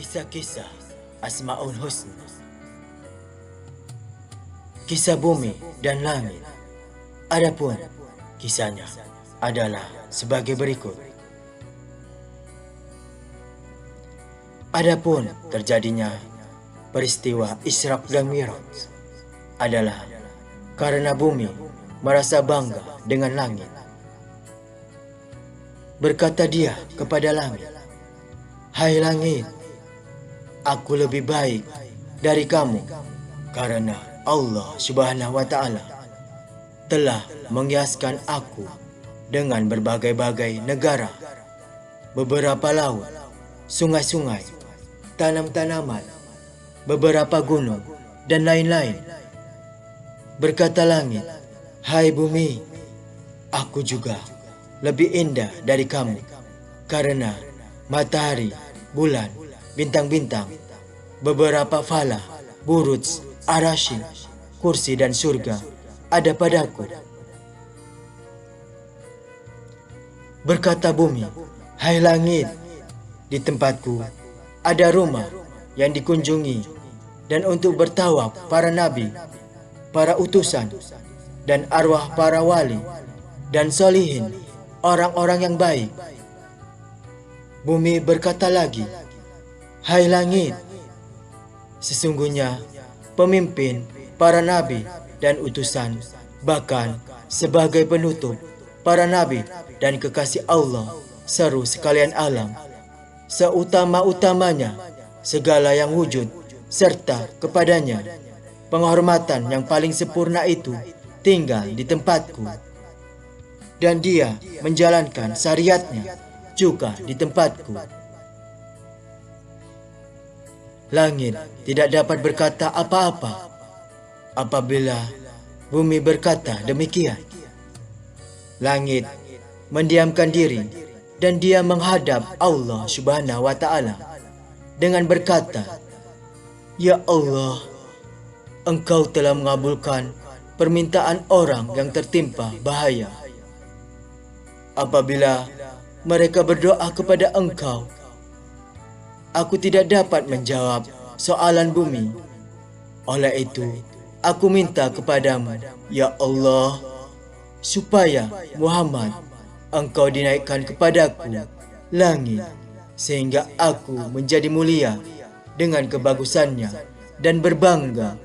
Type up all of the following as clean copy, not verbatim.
Kisah-kisah Asmaul Husna. Kisah bumi dan langit. Adapun kisahnya adalah sebagai berikut. Adapun terjadinya peristiwa Isra dan Mi'raj adalah karena bumi merasa bangga dengan langit. Berkata dia kepada langit, "Hai langit, aku lebih baik dari kamu karena Allah Subhanahu wa Ta'ala telah menghiaskan aku dengan berbagai-bagai negara, beberapa laut, sungai-sungai, tanam-tanaman, beberapa gunung, dan lain-lain." Berkata langit, "Hai bumi, aku juga lebih indah dari kamu karena matahari, bulan, bintang-bintang, beberapa falak, buruj, arasy, kursi dan surga ada padaku." Berkata bumi, "Hai langit, di tempatku ada rumah yang dikunjungi dan untuk bertawaf para nabi, para utusan, dan arwah para wali dan solihin, orang-orang yang baik." Bumi berkata lagi, "Hai langit, sesungguhnya pemimpin para nabi dan utusan, bahkan sebagai penutup para nabi dan kekasih Allah seru sekalian alam, seutama-utamanya segala yang wujud serta kepadanya penghormatan yang paling sempurna itu tinggal di tempatku, dan dia menjalankan syariatnya juga di tempatku." Langit tidak dapat berkata apa-apa apabila bumi berkata demikian. Langit mendiamkan diri dan dia menghadap Allah Subhanahu wa Ta'ala dengan berkata, "Ya Allah, Engkau telah mengabulkan permintaan orang yang tertimpa bahaya. Apabila mereka berdoa kepada Engkau, aku tidak dapat menjawab soalan bumi. Oleh itu, aku minta kepadamu, ya Allah, supaya Muhammad Engkau dinaikkan kepadaku langit, sehingga aku menjadi mulia dengan kebagusannya dan berbangga."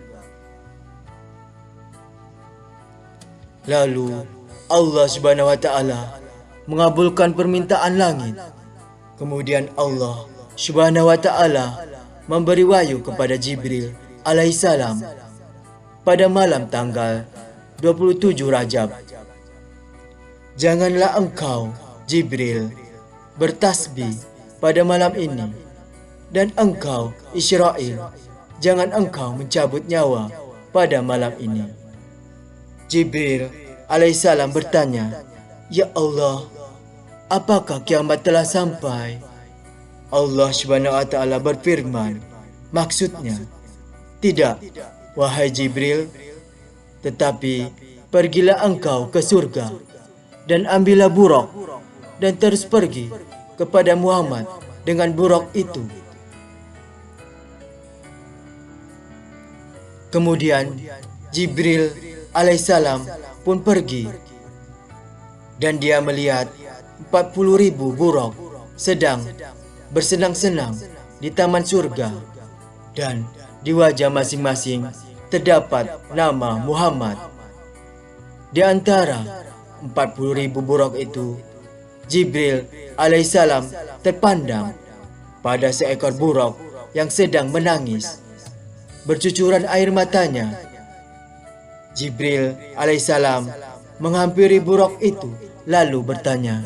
Lalu Allah Subhanahu wa Ta'ala mengabulkan permintaan langit. Kemudian Allah Subhanahu wa Ta'ala memberi wahyu kepada Jibril alaihissalam pada malam tanggal 27 Rajab. "Janganlah engkau, Jibril, bertasbih pada malam ini, dan engkau, Israil, jangan engkau mencabut nyawa pada malam ini." Jibril alaihissalam bertanya, "Ya Allah, apakah kiamat telah sampai?" Allah Subhanahu wa Ta'ala berfirman, "Maksudnya, tidak, wahai Jibril, tetapi pergilah engkau ke surga dan ambillah buraq dan terus pergi kepada Muhammad dengan buraq itu." Kemudian Jibril alaihissalam pun pergi dan dia melihat 40.000 buraq sedang bersenang-senang di taman surga, dan di wajah masing-masing terdapat nama Muhammad. Di antara 40.000 buraq itu, Jibril alaihissalam terpandang pada seekor buraq yang sedang menangis. Bercucuran air matanya, Jibril alaihissalam menghampiri buraq itu lalu bertanya,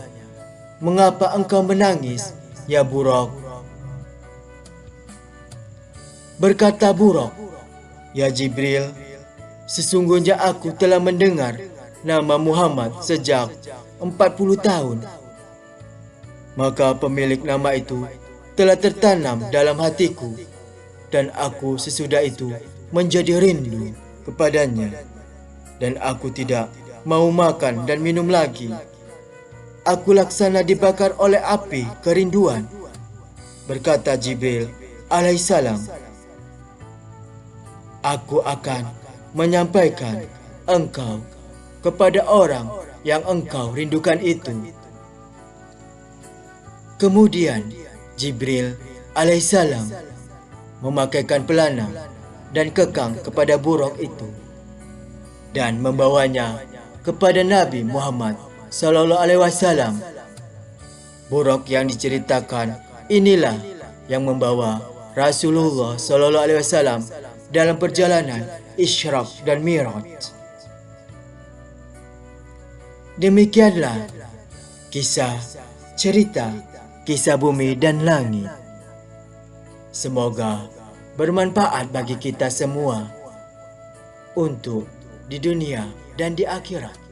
"Mengapa engkau menangis, ya buraq?" Berkata buraq, "Ya Jibril, sesungguhnya aku telah mendengar nama Muhammad sejak 40 tahun. Maka pemilik nama itu telah tertanam dalam hatiku, dan aku sesudah itu menjadi rindu kepadanya, dan aku tidak mau makan dan minum lagi. Aku laksana dibakar oleh api kerinduan." Berkata Jibril alaihissalam. Aku akan menyampaikan engkau kepada orang yang engkau rindukan itu. Kemudian Jibril alaihissalam memakaikan pelana dan kekang kepada buruk itu dan membawanya kepada Nabi Muhammad sallallahu alaihi wasallam. Buruk yang diceritakan inilah yang membawa Rasulullah sallallahu alaihi wasallam dalam perjalanan Isyraq dan Mi'raj. Demikianlah kisah bumi dan langit. Semoga bermanfaat bagi kita semua untuk di dunia dan di akhirat.